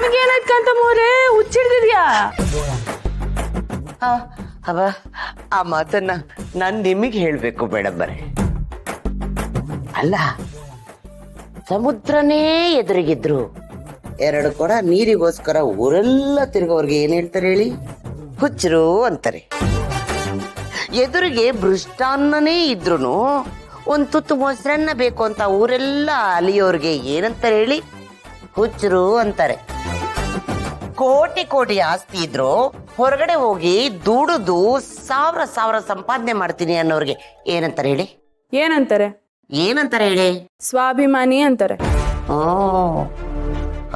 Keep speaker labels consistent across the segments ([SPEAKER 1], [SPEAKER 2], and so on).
[SPEAKER 1] ನಿಮಗೇನಾಯ್ತು ಕಾಂತಮ್ಮವ್ರೆ, ಹುಚ್ಚಿಡ್ದಿದ್ಯಾ?
[SPEAKER 2] ಅವ ಆ ಮಾತನ್ನ ನಾನ್ ನಿಮಗೆ ಹೇಳ್ಬೇಕು ಮೇಡಮ್ಮರೇ. ಅಲ್ಲ, ಸಮುದ್ರನೇ ಎದುರಿಗಿದ್ರು 2 ಕೊಡ ನೀರಿಗೋಸ್ಕರ ಊರೆಲ್ಲ ತಿರುಗೋರ್ಗೆ ಏನ್ ಹೇಳ್ತಾರೆ ಹೇಳಿ? ಹುಚ್ಚರು ಅಂತಾರೆ. ಎದುರಿಗೆ ಮೃಷ್ಟಾನ್ನನೇ ಇದ್ರು ಒಂದ್ ತುತ್ತು ಮೊಸರನ್ನ ಬೇಕು ಅಂತ ಊರೆಲ್ಲ ಅಲಿಯೋರ್ಗೆ ಏನಂತಾರೆ ಹೇಳಿ? ಹುಚ್ಚರು ಅಂತಾರೆ. ಕೋಟಿ ಕೋಟಿ ಆಸ್ತಿ ಇದ್ರು ಹೊರಗಡೆ ಹೋಗಿ ದುಡಿದು ಸಾವಿರ ಸಂಪಾದನೆ ಮಾಡ್ತೀನಿ ಅನ್ನೋರ್ಗೆ ಏನಂತಾರೆ ಹೇಳಿ?
[SPEAKER 1] ಏನಂತಾರೆ
[SPEAKER 2] ಹೇಳಿ?
[SPEAKER 1] ಸ್ವಾಭಿಮಾನಿ ಅಂತಾರೆ.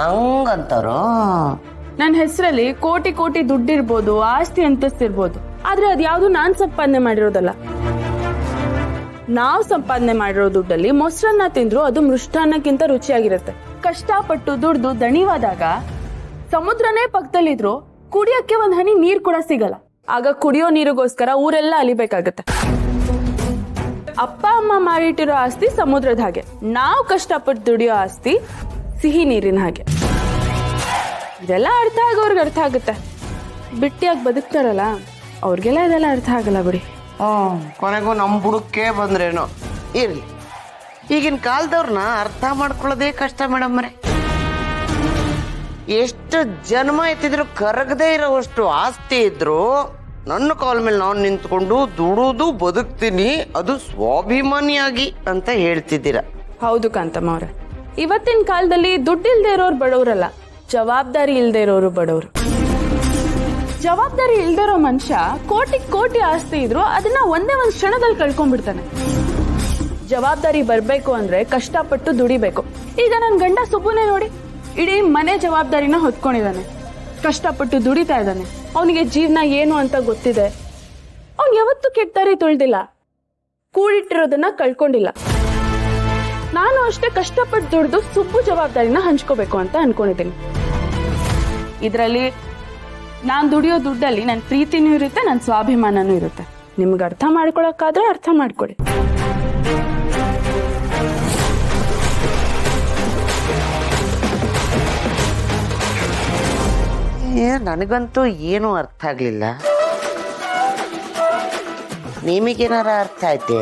[SPEAKER 2] ಹಂಗಂತಾರೋ?
[SPEAKER 1] ನನ್ನ ಹೆಸರಲ್ಲಿ ಕೋಟಿ ಕೋಟಿ ದುಡ್ಡಿರ್ಬೋದು, ಆಸ್ತಿ ಅಂತಸ್ತಿರ್ಬೋದು, ಆದ್ರೆ ಅದ್ಯಾವ್ದು ನಾನ್ ಸಂಪಾದನೆ ಮಾಡಿರೋದಲ್ಲ. ನಾವ್ ಸಂಪಾದನೆ ಮಾಡಿರೋ ದುಡ್ಡಲ್ಲಿ ಮೊಸರನ್ನ ತಿಂದ್ರು ಅದು ಮೃಷ್ಟಾನ್ನಕ್ಕಿಂತ ರುಚಿಯಾಗಿರುತ್ತೆ. ಕಷ್ಟಪಟ್ಟು ದುಡ್ದು ದಣಿವಾದಾಗ ಸಮುದ್ರನೇ ಪಕ್ಕದಲ್ಲಿದ್ರು ಕುಡಿಯಕ್ಕೆ ಒಂದ್ ಹನಿ ನೀರ್ ಕೂಡ ಸಿಗಲ್ಲ. ಆಗ ಕುಡಿಯೋ ನೀರಿಗೋಸ್ಕರ ಊರೆಲ್ಲ ಅಲಿಬೇಕಾಗತ್ತೆ. ಅಪ್ಪ ಅಮ್ಮ ಮಾಡಿಟ್ಟಿರೋ ಆಸ್ತಿ ಸಮುದ್ರದ ಹಾಗೆ, ನಾವು ಕಷ್ಟಪಟ್ಟು ದುಡಿಯೋ ಆಸ್ತಿ ಸಿಹಿ ನೀರಿನ ಹಾಗೆ. ಇದೆಲ್ಲ ಅರ್ಥ ಆಗೋರ್ಗೆ ಅರ್ಥ ಆಗುತ್ತೆ. ಬಿಟ್ಟಿಯಾಗಿ ಬದುಕ್ತಾರಲ್ಲ ಅವ್ರಿಗೆಲ್ಲ ಇದೆಲ್ಲ ಅರ್ಥ ಆಗಲ್ಲ ಬಿಡಿ.
[SPEAKER 2] ಕೊನೆಗೂ ನಮ್ ಬುಡಕ್ಕೆ ಬಂದ್ರೇನೋ ಇರ್ಲಿ. ಈಗಿನ ಕಾಲದವ್ರನ್ನ ಅರ್ಥ ಮಾಡ್ಕೊಳ್ಳೋದೇ ಕಷ್ಟ ಮೇಡಮ್ಮರೇ. ಎಷ್ಟು ಜನ್ಮ ಎತ್ತಿದ್ರು ಕರಗದೆ ಇರೋವಷ್ಟು ಆಸ್ತಿ ಇದ್ರು ನನ್ನ ಕಾಲ ಮೇಲೆ ನಾನು ನಿಂತ್ಕೊಂಡು ದುಡುದು ಬದುಕ್ತೀನಿ, ಅದು ಸ್ವಾಭಿಮಾನಿಯಾಗಿ ಅಂತ ಹೇಳ್ತಿದ್ದೀರಾ.
[SPEAKER 1] ಹೌದು ಕಾಂತಮ್ಮ ಅವ್ರೆ, ಇವತ್ತಿನ ಕಾಲದಲ್ಲಿ ದುಡ್ಡಿಲ್ದೇ ಇರೋರು ಬಡವರಲ್ಲ, ಜವಾಬ್ದಾರಿ ಇಲ್ದೇ ಇರೋರು ಬಡವರು. ಜವಾಬ್ದಾರಿ ಇಲ್ದೇ ಇರೋ ಮನುಷ್ಯ ಕೋಟಿ ಕೋಟಿ ಆಸ್ತಿ ಇದ್ರು ಅದನ್ನ ಒಂದೇ ಒಂದ್ ಕ್ಷಣದಲ್ಲಿ ಕಳ್ಕೊಂಡ್ಬಿಡ್ತಾನೆ. ಜವಾಬ್ದಾರಿ ಬರ್ಬೇಕು ಅಂದ್ರೆ ಕಷ್ಟಪಟ್ಟು ದುಡಿಬೇಕು. ಈಗ ನನ್ ಗಂಡ ಸುಬ್ಬುನೇ ನೋಡಿ, ಇಡೀ ಮನೆ ಜವಾಬ್ದಾರಿನ ಹೊತ್ಕೊಂಡಿದ್ದಾನೆ, ಕಷ್ಟಪಟ್ಟು ದುಡಿತಾ ಇದ್ದಾನೆ. ಅವನಿಗೆ ಜೀವನ ಏನು ಅಂತ ಗೊತ್ತಿದೆ. ಅವ್ನು ಯಾವತ್ತೂ ಕೆಟ್ಟ ದಾರಿ ತುಳ್ದಿಲ್ಲ, ಕೂಡಿಟ್ಟಿರೋದನ್ನ ಕಳ್ಕೊಂಡಿಲ್ಲ. ನಾನು ಅಷ್ಟೇ ಕಷ್ಟಪಟ್ಟು ದುಡ್ದು ಸುಬ್ಬು ಜವಾಬ್ದಾರಿನ ಹಂಚ್ಕೋಬೇಕು ಅಂತ ಅನ್ಕೊಂಡಿದ್ದೀನಿ. ಇದರಲ್ಲಿ ನಾನ್ ದುಡಿಯೋ ದುಡ್ಡಲ್ಲಿ ನನ್ನ ಪ್ರೀತಿನೂ ಇರುತ್ತೆ, ನನ್ನ ಸ್ವಾಭಿಮಾನನೂ ಇರುತ್ತೆ. ನಿಮ್ಗೆ ಅರ್ಥ ಮಾಡ್ಕೊಳಕ್ಕಾದ್ರೆ ಅರ್ಥ ಮಾಡ್ಕೊಳ್ಳಿ.
[SPEAKER 2] ನನಗಂತೂ ಏನೂ ಅರ್ಥ ಆಗ್ಲಿಲ್ಲ. ನಿಮಗೇನಾರ ಅರ್ಥ ಐತೆ?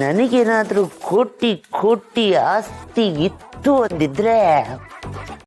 [SPEAKER 2] ನನಗೇನಾದ್ರೂ ಕೋಟಿ ಕೋಟಿ ಆಸ್ತಿ ಇತ್ತು ಅಂದಿದ್ರೆ